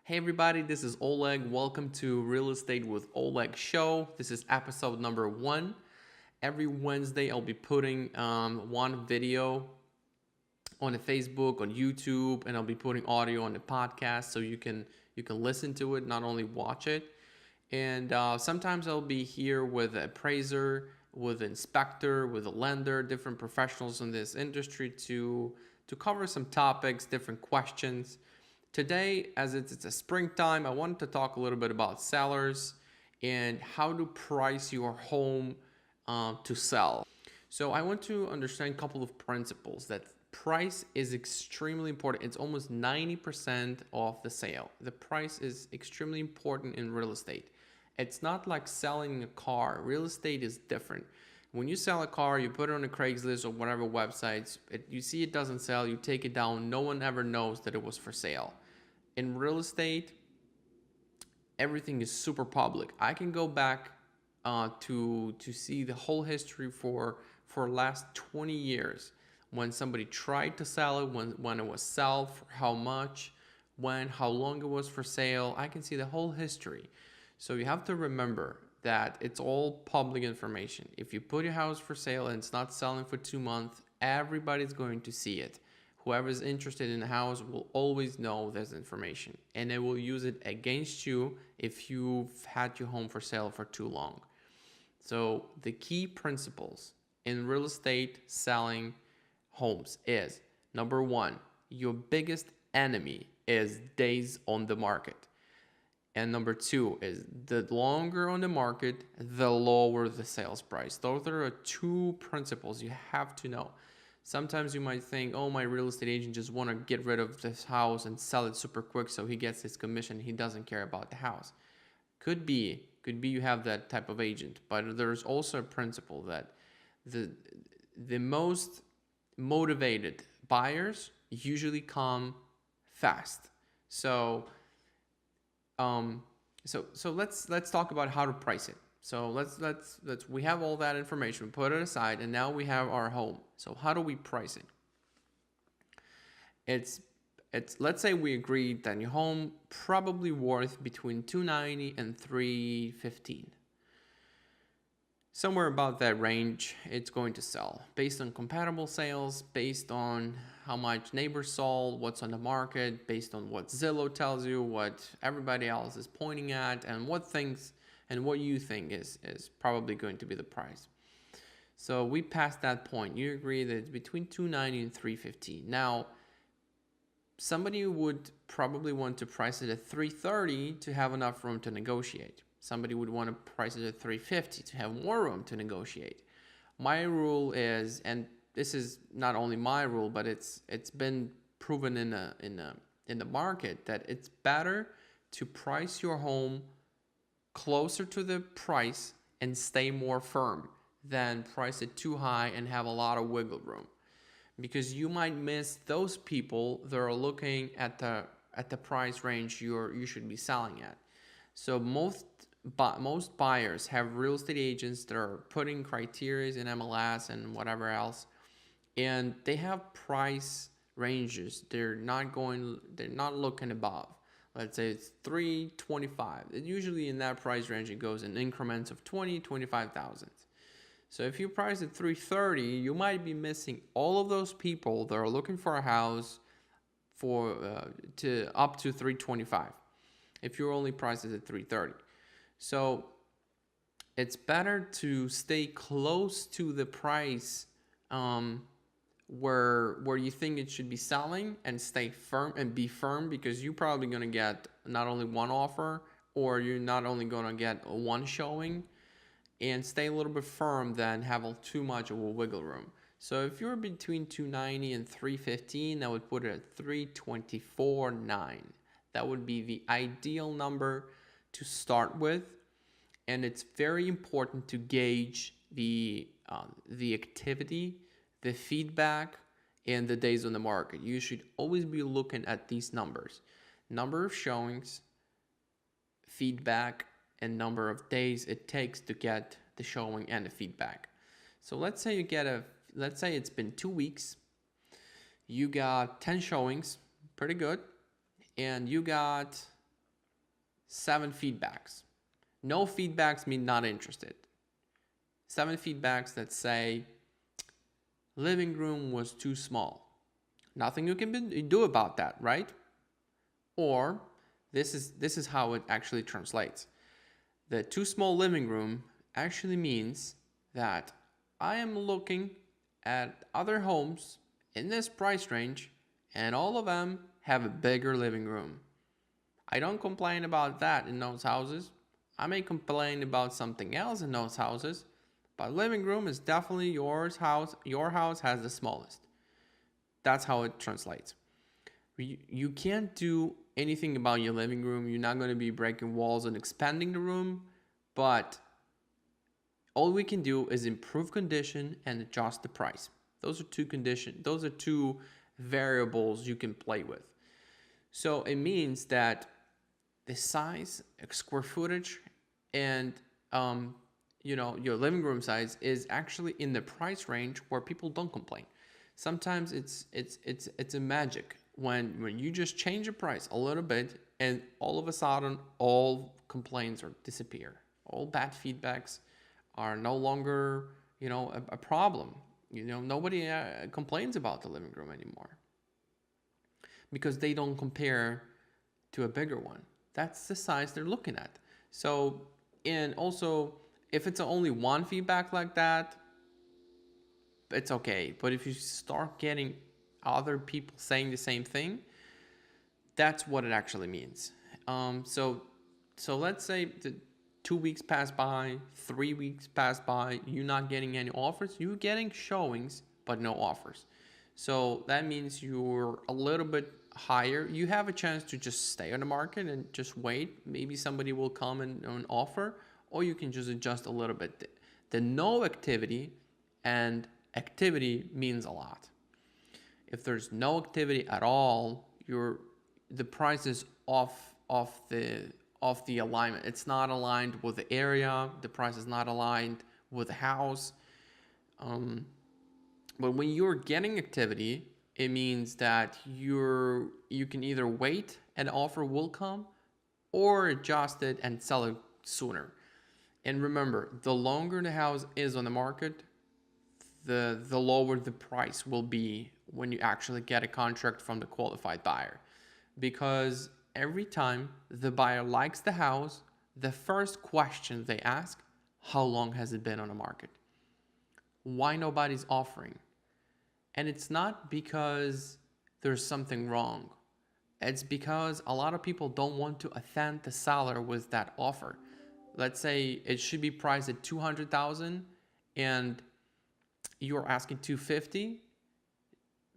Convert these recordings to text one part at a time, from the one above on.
Hey everybody, this is Oleg. Welcome to Real Estate with Oleg show. This is episode number 1. Every Wednesday I'll be putting one video on the Facebook, on YouTube, and I'll be putting audio on the podcast so you can listen to it, not only watch it. And sometimes I'll be here with an appraiser, with an inspector, with a lender, different professionals in this industry to cover some topics, different questions. Today, as it's a springtime, I wanted to talk a little bit about sellers and how to price your home to sell. So I want to understand a couple of principles that price is extremely important. It's almost 90% of the sale. The price is extremely important in real estate. It's not like selling a car. Real estate is different. When you sell a car, you put it on a Craigslist or whatever websites, you see it doesn't sell, you take it down, no one ever knows that it was for sale. In real estate, everything is super public. I can go back to see the whole history for last 20 years when somebody tried to sell it, when it was sold, for how much, how long it was for sale. I can see the whole history. So you have to remember that it's all public information. If you put your house for sale and it's not selling for 2 months, everybody's going to see it. Whoever's interested in the house will always know this information, and they will use it against you if you've had your home for sale for too long. So the key principles in real estate selling homes is, number 1, your biggest enemy is days on the market. And number 2 is the longer on the market, the lower the sales price. Those are 2 principles you have to know. Sometimes you might think, oh, my real estate agent just want to get rid of this house and sell it super quick so he gets his commission. He doesn't care about the house. Could be you have that type of agent, but there's also a principle that the most motivated buyers usually come fast. So let's talk about how to price it. So let's we have all that information, we put it aside, and now we have our home. So how do we price it? It's let's say we agreed that your home probably worth between 290 and 315. Somewhere about that range, it's going to sell based on compatible sales, based on how much neighbors sold, what's on the market, based on what Zillow tells you, what everybody else is pointing at, and what you think is probably going to be the price. So we passed that point. You agree that it's between 290 and 315. Now, somebody would probably want to price it at 330 to have enough room to negotiate. Somebody would want to price it at 350 to have more room to negotiate. My rule is, and this is not only my rule, but it's been proven in the market, that it's better to price your home closer to the price and stay more firm than price it too high and have a lot of wiggle room, because you might miss those people that are looking at the price range you should be selling at. So most buyers have real estate agents that are putting criteria in MLS and whatever else, and they have price ranges. They're not looking above. Let's say it's 325. Usually in that price range, it goes in increments of 25,000. So if you price at 330, you might be missing all of those people that are looking for a house for to up to 325. If you're only priced at 330. So it's better to stay close to the price where you think it should be selling, and stay firm and be firm, because you're probably going to get not only one offer, or you're not only going to get one showing, and stay a little bit firm than have too much of a wiggle room. So if you're between 290 and 315, I would put it at 324.9. That would be the ideal number to start with, and it's very important to gauge the activity, the feedback, and the days on the market. You should always be looking at these numbers: number of showings, feedback, and number of days it takes to get the showing and the feedback. So let's say it's been 2 weeks, you got 10 showings, pretty good, and you got 7 feedbacks. No feedbacks mean not interested. 7 feedbacks that say living room was too small. Nothing you can do about that, right? Or this is how it actually translates. The too small living room actually means that I am looking at other homes in this price range and all of them have a bigger living room. I don't complain about that in those houses. I may complain about something else in those houses, but living room is definitely yours house. Your house has the smallest. That's how it translates. You can't do anything about your living room. You're not going to be breaking walls and expanding the room, but all we can do is improve condition and adjust the price. Those are two conditions. Those are two variables you can play with. So it means that the size, square footage, and your living room size is actually in the price range where people don't complain. Sometimes it's a magic when you just change the price a little bit and all of a sudden all complaints are disappear. All bad feedbacks are no longer a problem. Nobody complains about the living room anymore because they don't compare to a bigger one. That's the size they're looking at. So, and also, if it's only one feedback like that, it's okay. But if you start getting other people saying the same thing, that's what it actually means. So let's say the 2 weeks pass by, 3 weeks pass by, you're not getting any offers. You're getting showings, but no offers. So that means you're a little bit higher. You have a chance to just stay on the market and just wait. Maybe somebody will come and offer, or you can just adjust a little bit. The no activity and activity means a lot. If there's no activity at all, the price is off the alignment. It's not aligned with the area. The price is not aligned with the house. But when you're getting activity, it means that you can either wait and offer will come or adjust it and sell it sooner. And remember, the longer the house is on the market, the lower the price will be when you actually get a contract from the qualified buyer. Because every time the buyer likes the house, the first question they ask, how long has it been on the market? Why nobody's offering? And it's not because there's something wrong. It's because a lot of people don't want to offend the seller with that offer. Let's say it should be priced at $200,000 and you're asking $250,000.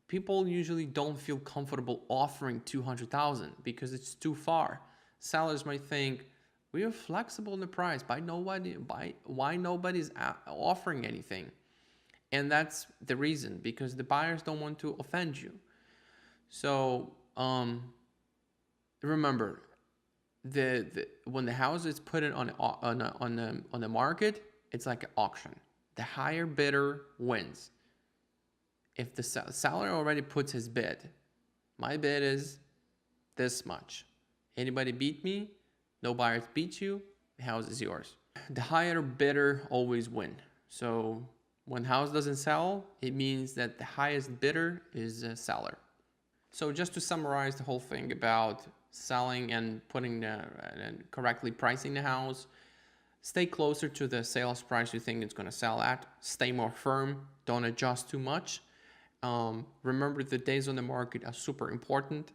People usually don't feel comfortable offering $200,000 because it's too far. Sellers might think, we are flexible in the price. Why nobody's offering anything? And that's the reason, because the buyers don't want to offend you. So remember, when the house is put on the market, it's like an auction. The higher bidder wins. If the seller already puts his bid, my bid is this much. Anybody beat me? No buyers beat you. The house is yours. The higher bidder always win. So when house doesn't sell, it means that the highest bidder is a seller. So just to summarize the whole thing about selling and and correctly pricing the house, stay closer to the sales price you think it's going to sell at. Stay more firm. Don't adjust too much. Remember, the days on the market are super important,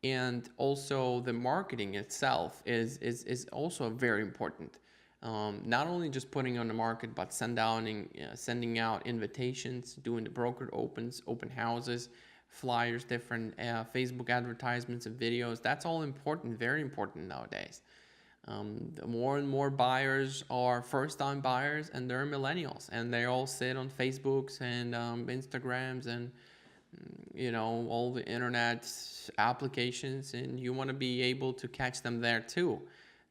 and also the marketing itself is also very important. Not only just putting on the market, but sending out invitations, doing the brokered opens, open houses, flyers, different Facebook advertisements and videos. That's all important, very important nowadays. More and more buyers are first-time buyers, and they're millennials, and they all sit on Facebooks and Instagrams and all the internet applications, and you want to be able to catch them there too,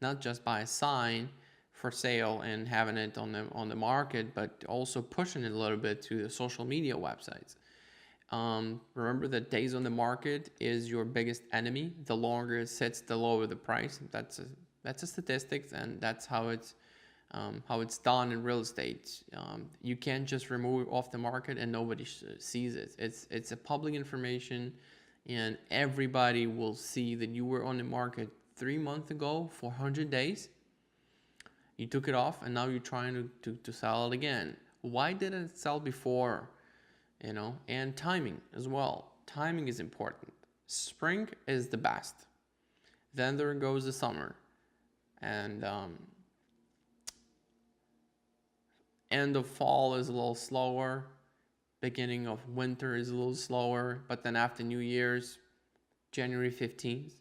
not just by a sign for sale and having it on the market, but also pushing it a little bit to the social media websites. Remember that days on the market is your biggest enemy. The longer it sits, the lower the price. That's a statistics, and that's how it's done in real estate. You can't just remove it off the market and nobody sees it. It's a public information, and everybody will see that you were on the market 3 months ago for 100 days. You took it off, and now you're trying to sell it again. Why didn't it sell before? And timing as well. Timing is important. Spring is the best. Then there goes the summer, and end of fall is a little slower. Beginning of winter is a little slower, but then after New Year's, January 15th,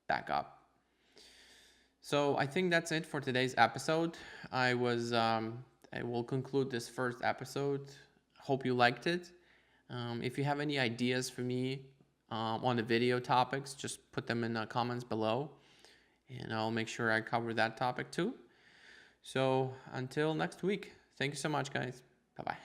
back up. So I think that's it for today's episode. I will conclude this first episode. Hope you liked it. If you have any ideas for me on the video topics, just put them in the comments below, and I'll make sure I cover that topic too. So until next week, thank you so much, guys. Bye-bye.